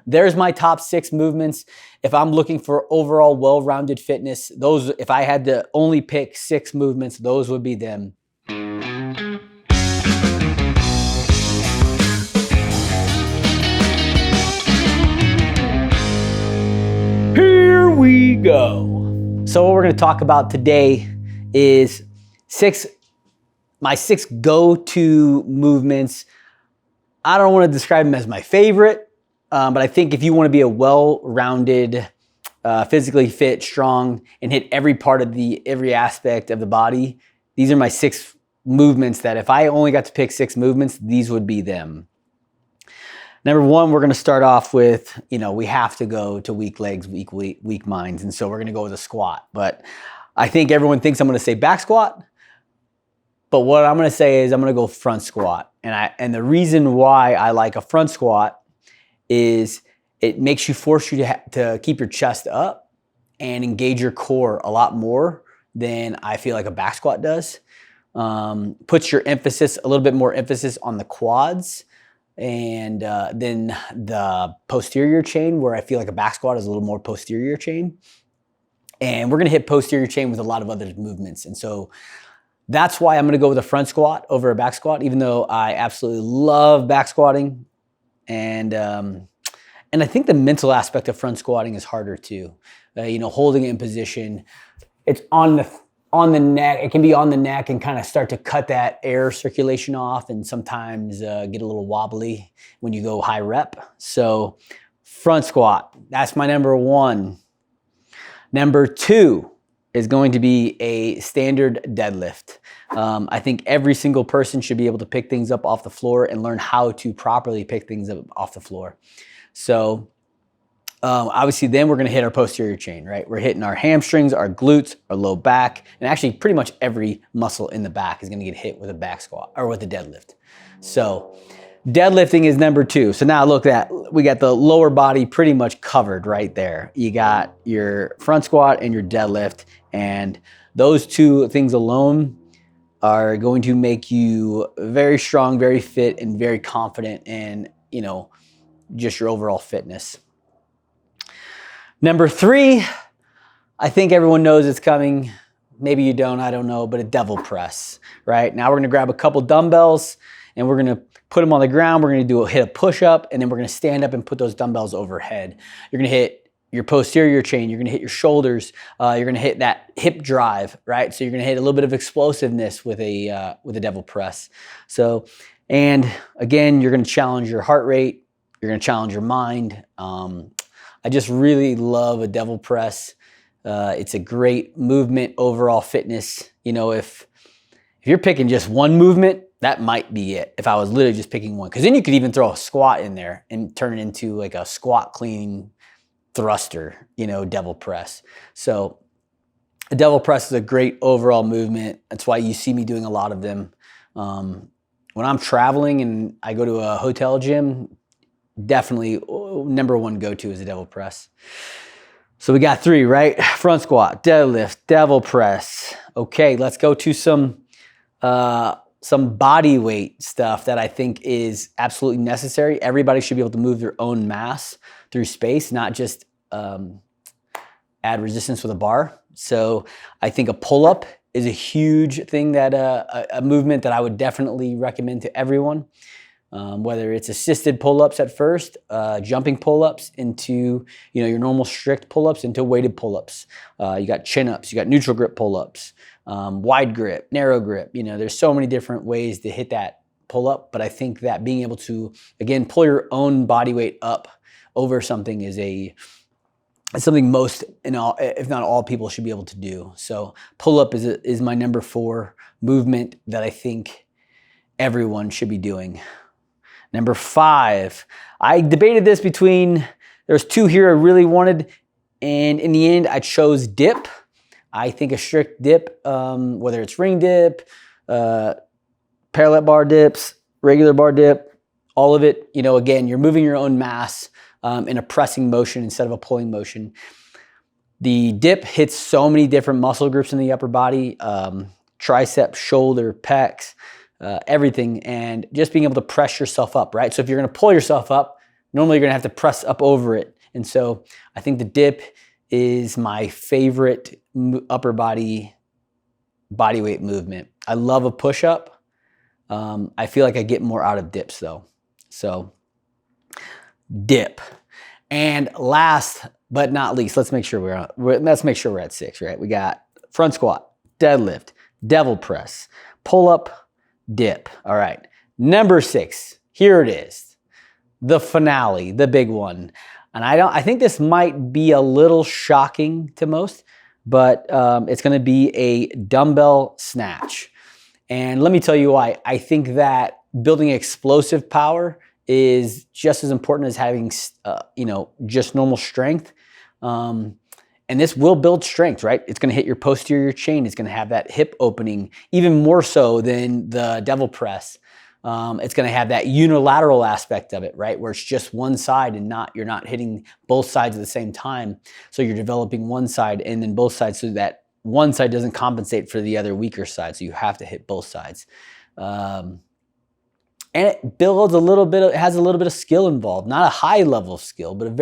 there's my top 6 movements. If I'm looking for overall well-rounded fitness, those, if I had to only pick 6 movements, those would be them. Here we go. So what we're going to talk about today is my 6 go-to movements. I don't want to describe them as my favorite, but I think if you want to be a well-rounded, physically fit, strong, and hit every aspect of the body, these are my 6 movements that if I only got to pick 6 movements, these would be them. Number 1, we're going to start off with, we have to go to weak legs, weak minds. And so we're going to go with a squat. But I think everyone thinks I'm going to say back squat. But what I'm going to say is I'm going to go front squat. And the reason why I like a front squat is it makes you force you to keep your chest up and engage your core a lot more than I feel like a back squat does. Puts your emphasis, a little bit more emphasis on the quads and then the posterior chain, where I feel like a back squat is a little more posterior chain. And we're going to hit posterior chain with a lot of other movements. And so that's why I'm going to go with a front squat over a back squat, even though I absolutely love back squatting. And I think the mental aspect of front squatting is harder too. Holding it in position, it's on the neck. It can be on the neck and kind of start to cut that air circulation off, and sometimes get a little wobbly when you go high rep. So front squat, that's my number 1. Number 2 is going to be a standard deadlift. I think every single person should be able to pick things up off the floor and learn how to properly pick things up off the floor. So obviously then we're going to hit our posterior chain, right? We're hitting our hamstrings, our glutes, our low back, and actually pretty much every muscle in the back is going to get hit with a back squat or with a deadlift. So deadlifting is number 2. So now look at that. We got the lower body pretty much covered right there. You got your front squat and your deadlift, and those 2 things alone are going to make you very strong, very fit, and very confident in, just your overall fitness. Number 3, I think everyone knows it's coming. Maybe you don't, I don't know, but a devil press, right? Now we're going to grab a couple dumbbells and we're going to put them on the ground. We're going to hit a push-up, and then we're going to stand up and put those dumbbells overhead. You're going to hit your posterior chain. You're going to hit your shoulders. You're going to hit that hip drive, right? So you're going to hit a little bit of explosiveness with a devil press. So, and again, you're going to challenge your heart rate. You're going to challenge your mind. I just really love a devil press. It's a great movement, overall fitness. If you're picking just one movement, that might be it. If I was literally just picking one, because then you could even throw a squat in there and turn it into like a squat clean thruster, devil press. So a devil press is a great overall movement. That's why you see me doing a lot of them. When I'm traveling and I go to a hotel gym, definitely number 1 go-to is a devil press. So we got 3, right? Front squat, deadlift, devil press. Okay, let's go to some body weight stuff that I think is absolutely necessary. Everybody should be able to move their own mass through space, not just add resistance with a bar. So I think a pull-up is a huge thing, that a movement that I would definitely recommend to everyone. Whether it's assisted pull-ups at first, jumping pull-ups into, your normal strict pull-ups into weighted pull-ups. You got chin-ups, you got neutral grip pull-ups, wide grip, narrow grip. There's so many different ways to hit that pull-up, but I think that being able to, again, pull your own body weight up over something is something most, if not all people should be able to do. So pull-up is my number 4 movement that I think everyone should be doing. Number 5, I debated this between, there's 2 here I really wanted, and in the end I chose dip. I think a strict dip, whether it's ring dip, parallel bar dips, regular bar dip, all of it, again, you're moving your own mass in a pressing motion instead of a pulling motion. The dip hits so many different muscle groups in the upper body, tricep, shoulder, pecs, everything, and just being able to press yourself up, right? So if you're going to pull yourself up, normally you're gonna have to press up over it. And so I think the dip is my favorite upper body weight movement. I love a push-up. I feel like I get more out of dips though. So dip. And last but not least, let's make sure we're at 6, right? We got front squat, deadlift, devil press, pull up, dip. All right. Number 6. Here it is. The finale, the big one. And I think this might be a little shocking to most, but it's going to be a dumbbell snatch. And let me tell you why. I think that building explosive power is just as important as having, just normal strength. And this will build strength, right? It's going to hit your posterior chain. It's going to have that hip opening even more so than the devil press. It's going to have that unilateral aspect of it, right? Where it's just one side and you're not hitting both sides at the same time. So you're developing one side and then both sides so that one side doesn't compensate for the other weaker side. So you have to hit both sides. And it builds it has a little bit of skill involved, not a high level of skill, but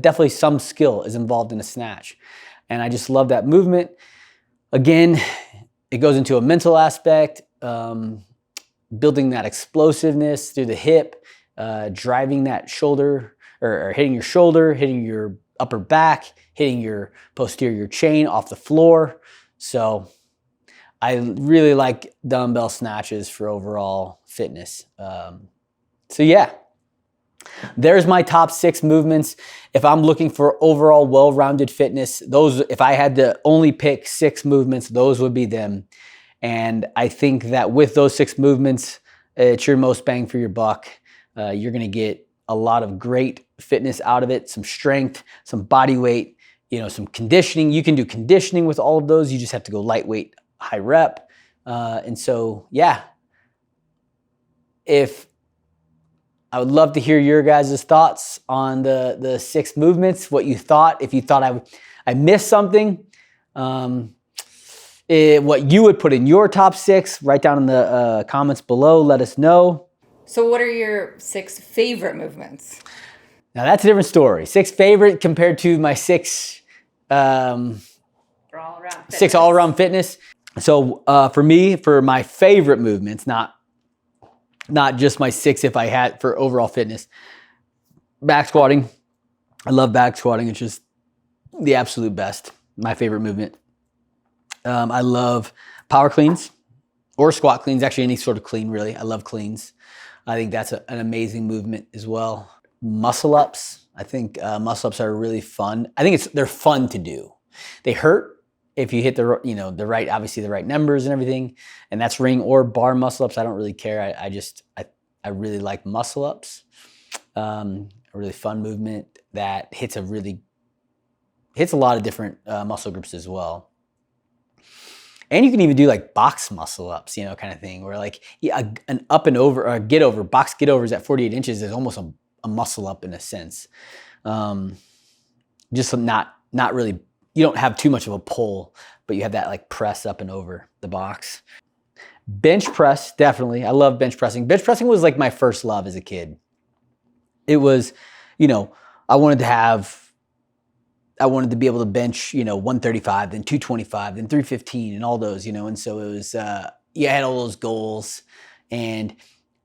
definitely some skill is involved in a snatch. And I just love that movement. Again, it goes into a mental aspect, building that explosiveness through the hip, driving that shoulder or hitting your shoulder, hitting your upper back, hitting your posterior chain off the floor. So I really like dumbbell snatches for overall fitness. So yeah, there's my top 6 movements. If I'm looking for overall well-rounded fitness, if I had to only pick 6 movements, those would be them. And I think that with those 6 movements, it's your most bang for your buck. You're gonna get a lot of great fitness out of it, some strength, some body weight, some conditioning. You can do conditioning with all of those. You just have to go lightweight, high rep. And so, yeah, I would love to hear your guys' thoughts on the 6 movements, what you thought, if you thought I missed something, what you would put in your top 6, write down in the comments below, let us know. So what are your 6 favorite movements? Now that's a different story. 6 favorite compared to my 6 all-around fitness. So for me, for my favorite movements, not just my 6 if I had for overall fitness, back squatting. I love back squatting. It's just the absolute best. My favorite movement. I love power cleans or squat cleans. Actually, any sort of clean, really. I love cleans. I think that's an amazing movement as well. Muscle ups. I think muscle ups are really fun. I think they're fun to do. They hurt if you hit the right numbers and everything. And that's ring or bar muscle ups. I don't really care. I really like muscle ups. A really fun movement that hits a lot of different muscle groups as well. And you can even do like box muscle ups, kind of thing, where like an up and over or get over, box get overs at 48 inches is almost a muscle up in a sense. Just not really, you don't have too much of a pull, but you have that like press up and over the box. Bench press, definitely. I love bench pressing. Bench pressing was like my first love as a kid. It was, I wanted to be able to bench, 135, then 225, then 315 and all those, and so it was, I had all those goals and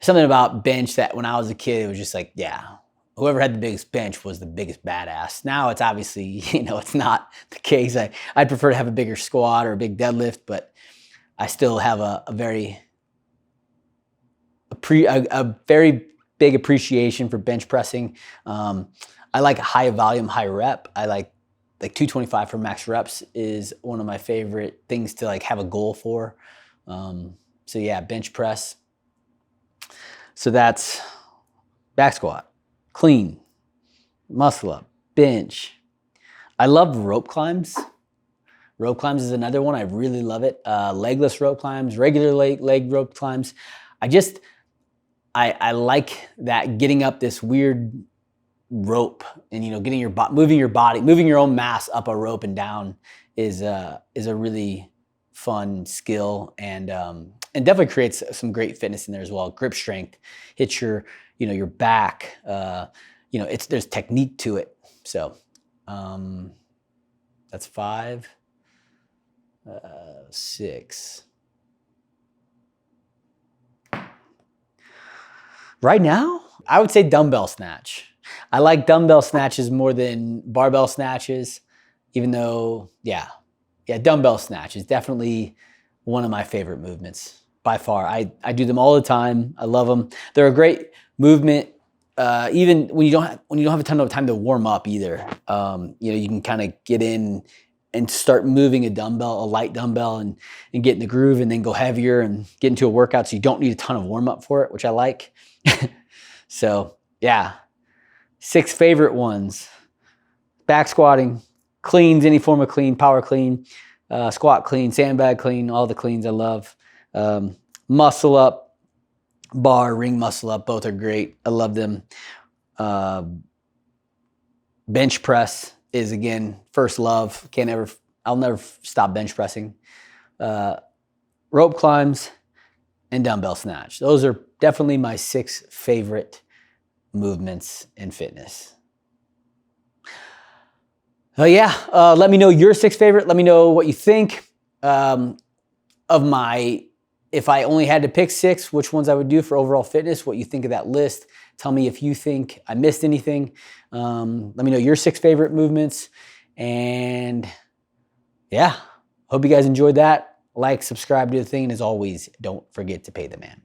something about bench that when I was a kid, it was just like, yeah, whoever had the biggest bench was the biggest badass. Now it's obviously, it's not the case. I'd prefer to have a bigger squat or a big deadlift, but I still have a very big appreciation for bench pressing. I like high volume, high rep. I like 225 for max reps is one of my favorite things to like have a goal for. So yeah, bench press. So that's back squat, clean, muscle up, bench. I love rope climbs. Rope climbs is another one. I really love it. Legless rope climbs, regular leg rope climbs. I like that getting up this weird rope and moving your own mass up a rope and down is a really fun skill and definitely creates some great fitness in there as well. Grip strength, hits your your back. There's technique to it. So that's 5, 6. Right now, I would say dumbbell snatch. I like dumbbell snatches more than barbell snatches, even though, dumbbell snatch is definitely one of my favorite movements by far. I do them all the time. I love them. They're a great movement, even when you don't have a ton of time to warm up either. You can kind of get in and start moving a light dumbbell, and get in the groove, and then go heavier and get into a workout. So you don't need a ton of warm up for it, which I like. So yeah, 6 favorite ones: back squatting, cleans, any form of clean, power clean, squat clean, sandbag clean, all the cleans I love. Muscle up, bar, ring muscle up, both are great. I love them. Bench press is, again, first love. I'll never stop bench pressing. Rope climbs and dumbbell snatch. Those are definitely my 6 favorite movements in fitness. Let me know your 6 favorite. Let me know what you think of my, if I only had to pick 6, which ones I would do for overall fitness, what you think of that list. Tell me if you think I missed anything. Let me know your 6 favorite movements. And hope you guys enjoyed that. Like, subscribe to the thing. And as always, don't forget to pay the man.